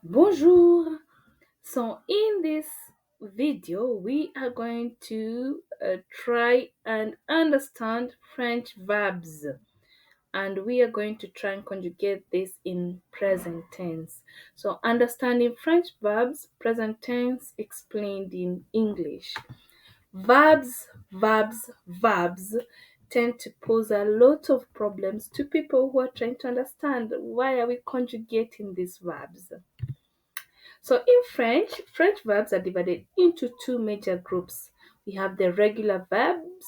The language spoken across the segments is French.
Bonjour. So in this video, we are going to try and understand French verbs, and we are going to try and conjugate this in present tense. So understanding French verbs, present tense explained in English. Verbs tend to pose a lot of problems to people who are trying to understand why are we conjugating these verbs. So in French verbs are divided into two major groups. We have the regular verbs,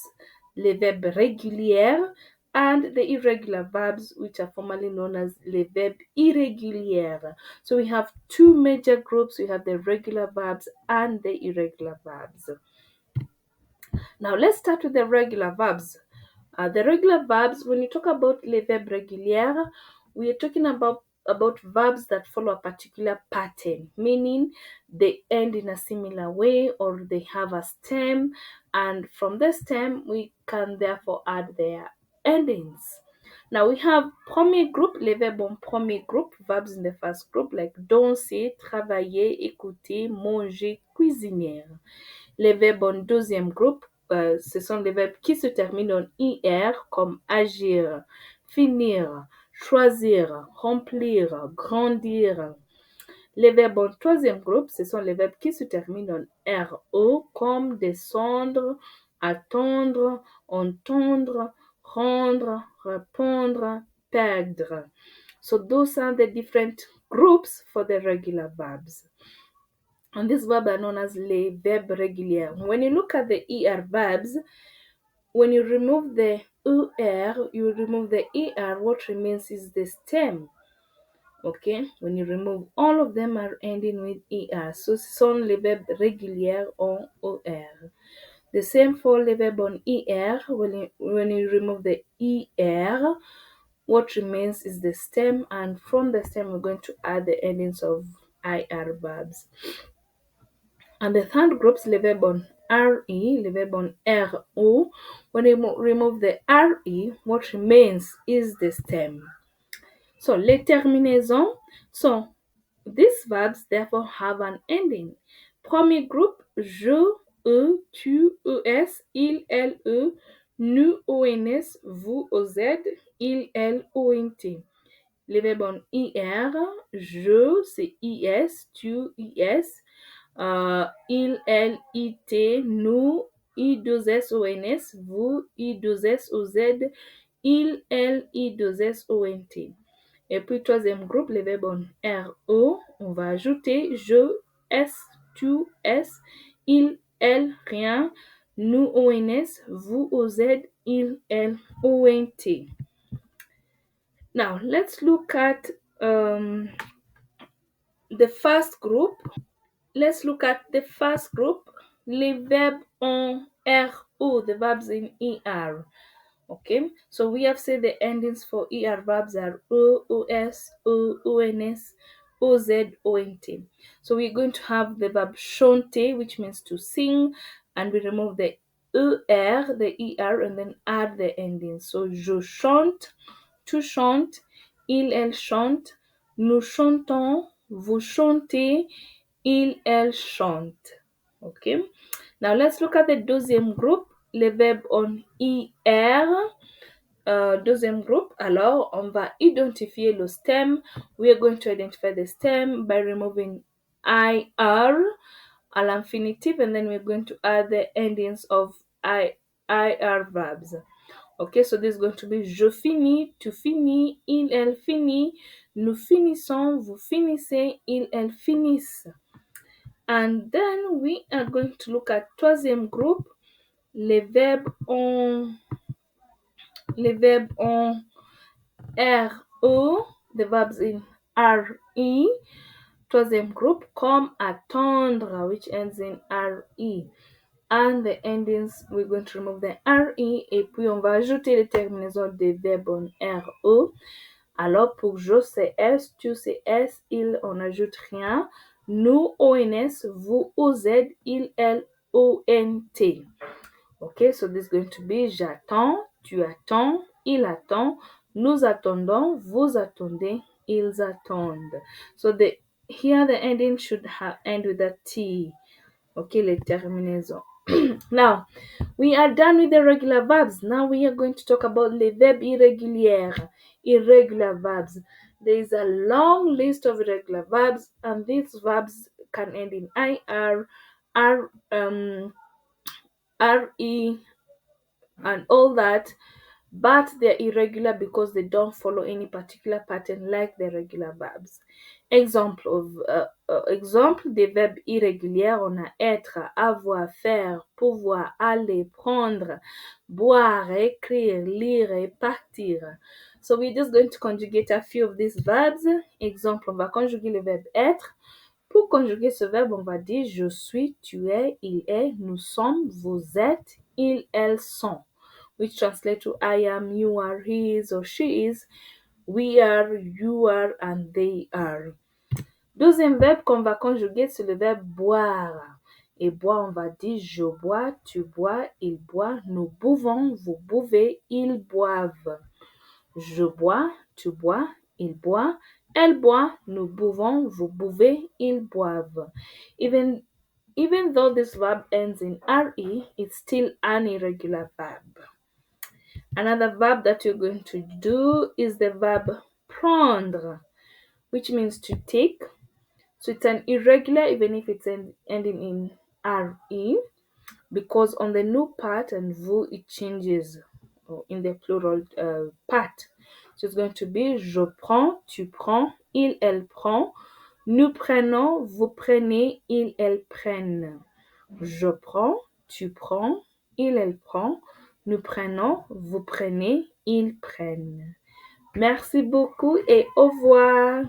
les verbes réguliers, and the irregular verbs, which are formerly known as les verbes irréguliers. So we have two major groups. We have the regular verbs and the irregular verbs. Now let's start with the regular verbs. The regular verbs, when you talk about les verbes réguliers, we are talking about verbs that follow a particular pattern, meaning they end in a similar way or they have a stem, and from the stem we can therefore add their endings. Now we have premier group, les verbes en premier groupe, verbs in the first group like danser, travailler, écouter, manger, cuisiner. Les verbes en deuxième groupe, ce sont les verbes qui se terminent en IR comme agir, finir, choisir, remplir, grandir. Les verbes en troisième groupe, ce sont les verbes qui se terminent en RO comme descendre, attendre, entendre, rendre, répondre, perdre. So those are the different groups for the regular verbs. And these verbs are known as les verbes réguliers. When you look at the ER verbs, when you remove the ER, you remove the ER, what remains is the stem. Okay, when you remove all of them are ending with ER. So ce sont les verbes réguliers en ER. The same for les verbes on ER. When you remove the ER, what remains is the stem, and from the stem we're going to add the endings of IR verbs. And the third group is le verb on RE, le verb on RO. When you remove the RE, what remains is the stem. So, les terminaisons. So, these verbs therefore have an ending. Premier groupe, je, tu, es, il, elle, nous, ons, vous, oz, il, elle, ont. Les verbes en IR, je, c'est IS, tu, IS, il, elle, IT, nous, I2SONS, vous, I2SOZ, il, elle, I2SONT. Et puis, troisième groupe, les verbes en RO, on va ajouter je, S, tu, S, il, elle, rien, nous, ONS, vous, OZ, il, elle, ONT. Now, let's look at the first group. Let's look at the first group, les verbes en RO, the verbs in ER. Okay, so we have said the endings for ER verbs are O, OS, O, ONS, OZ, ONT. So we're going to have the verb chanter, which means to sing, and we remove the ER, the ER, and then add the ending. So je chante, tu chantes, il, elle chante, nous chantons, vous chantez, il, elle chante. Okay. Now let's look at the deuxième groupe, les verbes en IR. Deuxième groupe, alors on va identifier le stem. We are going to identify the stem by removing IR à l'infinitive, and then we're going to add the endings of IR verbs. Okay, so this is going to be je finis, tu finis, il, elle finit, nous finissons, vous finissez, il, elle finissent. And then we are going to look at troisième groupe, les verbes en RO, the verbs in RE. Troisième groupe, comme attendre, which ends in RE. And the endings, we're going to remove the RE, et puis on va ajouter les terminaisons des verbes en RO. Alors pour je c'est S, tu c'est S, il, on n'ajoute rien. Nous, ONS, vous, OZ, il, elle, ONT. Okay, so this is going to be j'attends, tu attends, il attend, nous attendons, vous attendez, ils attendent. So here the ending should end with a T. Okay, les terminaisons. Now, we are done with the regular verbs. Now we are going to talk about les verbes irréguliers, irregular verbs. There is a long list of irregular verbs, and these verbs can end in IR, RE, and all that, but they're irregular because they don't follow any particular pattern like the regular verbs. Exemple des verbes irréguliers, on a être, avoir, faire, pouvoir, aller, prendre, boire, écrire, lire et partir. So we're just going to conjugate a few of these verbs. Exemple, on va conjuguer le verbe être. Pour conjuguer ce verbe, on va dire je suis, tu es, il est, nous sommes, vous êtes, ils, elles sont, which translate to I am, you are, he is or she is, we are, you are, and they are. Deuxième verbe qu'on va conjuguer, c'est le verbe boire. Et boire, on va dire je bois, tu bois, il boit, nous buvons, vous buvez, ils boivent. Je bois, tu bois, il boit, elle boit, nous buvons, vous buvez, ils boivent. Even though this verb ends in RE, it's still an irregular verb. Another verb that you're going to do is the verb prendre, which means to take. So it's an irregular even if it's ending in RE, because on the new part and vous it changes in the plural part. So it's going to be je prends, tu prends, il, elle prend, nous prenons, vous prenez, ils, elles prennent. Je prends, tu prends, il, elle prend, nous prenons, vous prenez, ils prennent. Merci beaucoup et au revoir.